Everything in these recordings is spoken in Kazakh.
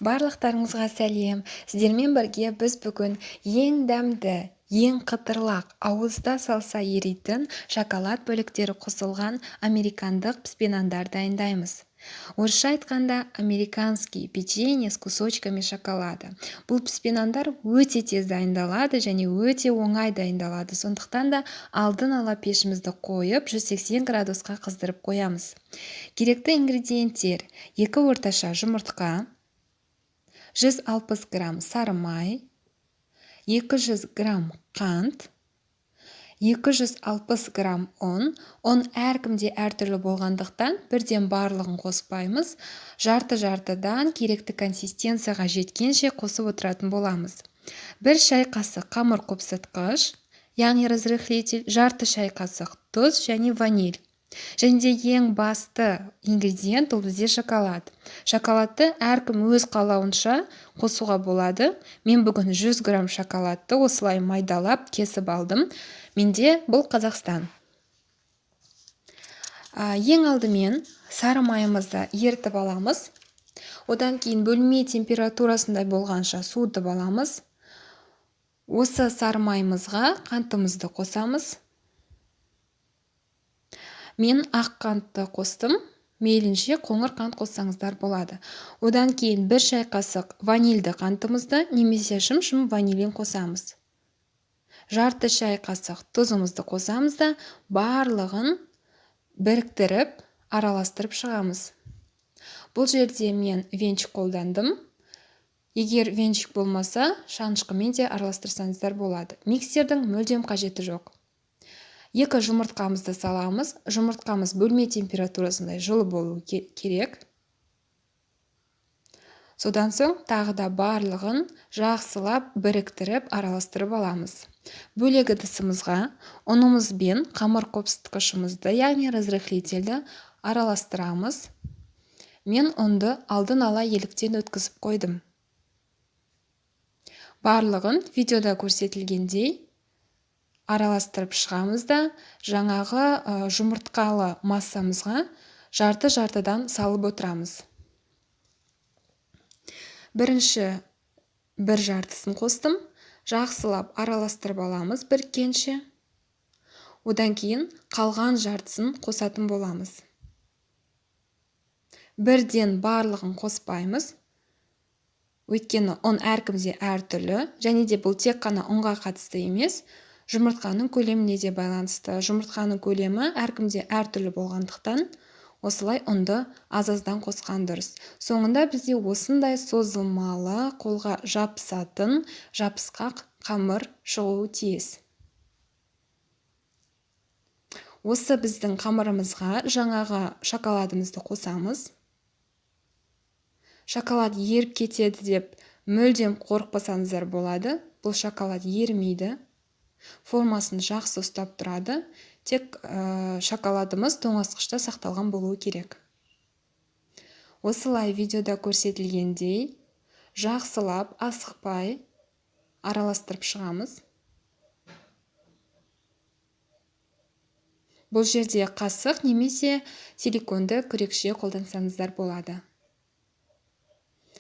Барлықтарыңызға сәлем. Сіздермен бірге біз бүгін ең дәмді, ең қытырлақ, ауызда салса еритін шоколад бөліктері қосылған американдық піспенандар дайындаймыз. Орысша айтқанда американский печенье с кусочками шоколада. Бұл піспенандар өте тез дайындалады және өте оңай дайындалады. Сондықтан да алдын ала пешімізді қойып 180 градусқа қыздырып қоямыз. Керекті ингредиенттер: 2 орташа жұмыртқа, 160 грамм сары май, 200 грамм қант, 260 грамм ұн. Ұн әркімде әртүрлі болғандықтан бірден барлығын қоспаймыз. Жарты-жартыдан керекті консистенцияға жеткенше қосып отыратын боламыз. 1 шай қасық қамыр қопсытқыш, яғни разрыхлитель, жарты шай қасық тұз және ваниль. Және де ең басты ингредиент ол бізде шоколад. Шоколадты әркім өз қалауынша қосуға болады. Мен бүгін 100 грамм шоколадты осылай майдалап кесіп алдым. Менде бұл Қазақстан. Ең алдымен сары майымызды ертіп аламыз. Одан кейін бөлме температурасында болғанша суытып аламыз. Осы сары майымызға қантымызды қосамыз. Мен ақ қантты қостым. Мейлінше қоңыр қант қоссаңыздар болады. Одан кейін 1 шай қасық ванильді қантымызды немесе шым-шым ванилин қосамыз. Жарты шай қасық тұзымызды қосамыз да барлығын біріктіріп, араластырып шығамыз. Бұл жерде мен венчик қолдандым. Егер венчик болмаса, шанышқымен де араластырсаңыздар болады. Миксердің мүлдем қажеті жоқ. 2 жұмыртқамызды саламыз. Жұмыртқамыз бөлме температурасында жылы болу керек. Содан соң тағы да барлығын жақсылап біріктіріп араластырып аламыз. Бөлек ыдысымызға ұнымыз бен қамыр қопсытқышымызды, яғни разрыхлительді араластырамыз. Мен ұнды алдын ала еліктен өткізіп қойдым. Барлығын видеода көрсетілгендей араластырып шығамыз да жаңағы жұмыртқалы массамызға жарты-жартыдан салып отырамыз. Бірінші 1 жартысын қостым. Жақсылап араластырып аламыз біріккенше. Одан кейін қалған жартысын қосатын боламыз. Бірден барлығын қоспаймыз. Өйткені ұн әркімде әртүрлі, және де бұл тек қана ұнға қатысты емес, жұмыртқаның көлеміне де байланысты. Жұмыртқаның көлемі әркімде әртүрлі болғандықтан, осылай ұнды аз-аздан қосқан дұрыс. Соңында бізде осындай созылмалы, қолға жабысатын, жабысқақ қамыр шығуы тиіс. Осы біздің қамырымызға жаңағы шоколадымызды қосамыз. Шоколад еріп кетеді деп мүлдем қорықпасаңыздар болады. Бұл шоколад ерімейді. Формасын жақсы ұстап тұрады. Тек шоколадымыз тоңазытқышта сақталған болуы керек. Осылай видеода көрсетілгендей жақсылап асықпай араластырып шығамыз. Бұл жерде қасық немесе силиконды күрекше қолдансаңыздар болады.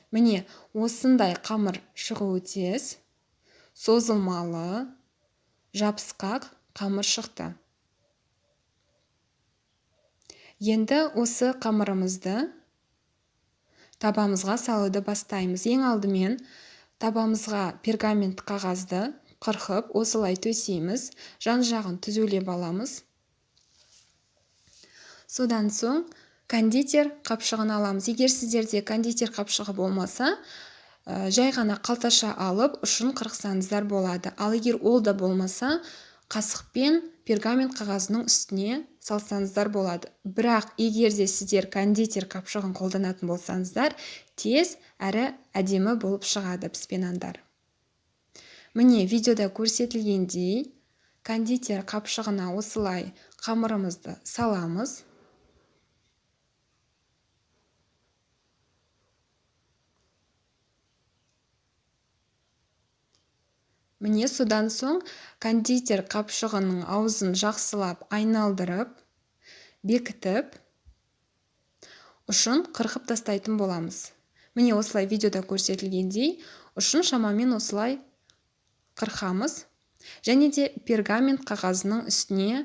Міне, осындай қамыр шығуы тез, созылмалы, жабысқақ қамыр шықты. Енді осы қамырымызды табамызға салуды бастаймыз. Ең алдымен табамызға пергамент қағазды қырқып, осылай төсейміз. Жан-жағын түзулеп аламыз. Содан соң кондитер қапшығын аламыз. Егер сіздерде кондитер қапшығы болмаса, жай ғана қалташа алып, ұшын қырықсаңыздар болады. Ал егер ол да болмаса, қасықпен пергамент қағазының үстіне салсаңыздар болады. Бірақ егер де сіздер кондитер қапшығын қолданатын болсаңыздар, тез әрі әдемі болып шығады піспенандар. Міне, видеода көрсетілгендей кондитер қапшығына осылай қамырымызды саламыз. Міне, содан соң кондитер қапшығының аузын жақсылап айналдырып, бекітіп, ұшын қырқып тастайтын боламыз. Міне осылай видеода көрсетілгендей ұшын шамамен осылай қырқамыз. Және де пергамент қағазының үстіне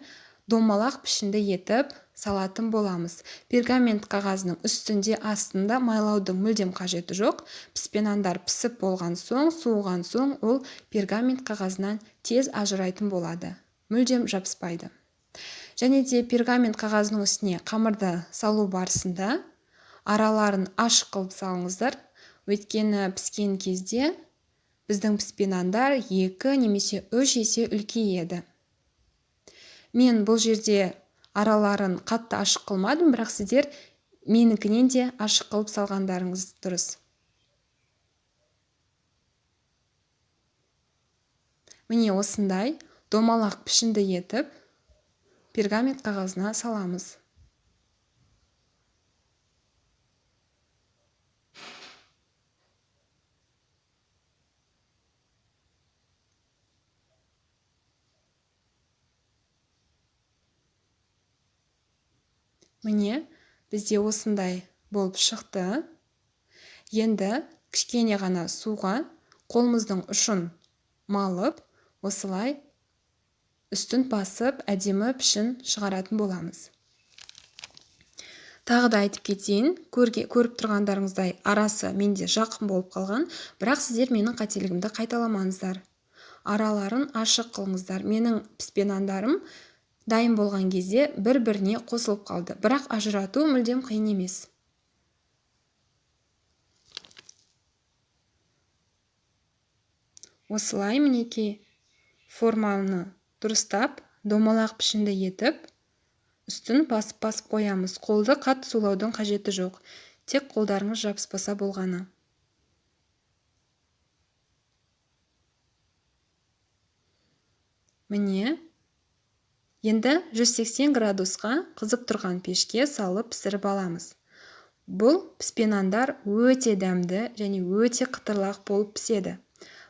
домалақ пішінді етіп салатын боламыз. Пергамент қағазының үстінде астында майлаудың мүлдем қажеті жоқ. Піспенандар пісіп болған соң, суыған соң ол пергамент қағазынан тез ажырайтын болады. Мүлдем жабыспайды. Және де пергамент қағазының үстіне қамырды салу барысында араларын ашық қылып салыңыздар. Өйткені піскен кезде біздің піспенандар 2 немесе 3 есе үлкейеді. Мен бұл жерде араларын қатты ашық қылмадым, бірақ сіздер менікінен де ашық қылып салғандарыңыз дұрыс. Міне осындай домалақ пішінді етіп пергамент қағазына саламыз. Міне бізде осындай болып шықты. Енді кішкене ғана суға қолымыздың ұшын малып, осылай үстін басып, әдемі пішін шығаратын боламыз. Тағы да айтып кетейін, көріп тұрғандарыңыздай арасы менде жақын болып қалған, бірақ сіздер менің қателігімді қайталамаңыздар. Араларын ашық қылыңыздар. Менің піспенандарым дайын болған кезде бір-біріне қосылып қалды, бірақ ажырату мүлдем қиын емес. Осылай мінекей форманы дұрыстап, домалақ пішінді етіп, үстін басып қоямыз. Қолды қатты сулаудың қажеті жоқ. Тек қолдарыңыз жабыспаса болғаны. Міне, енді 180 градусқа қызып тұрған пешке салып пісіріп аламыз. Бұл піспенандар өте дәмді және өте қытырлақ болып піседі.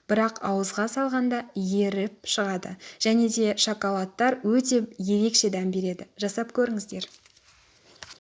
Бірақ ауызға салғанда еріп шығады. Және де шоколадтар өте ерекше дәм береді. Жасап көріңіздер.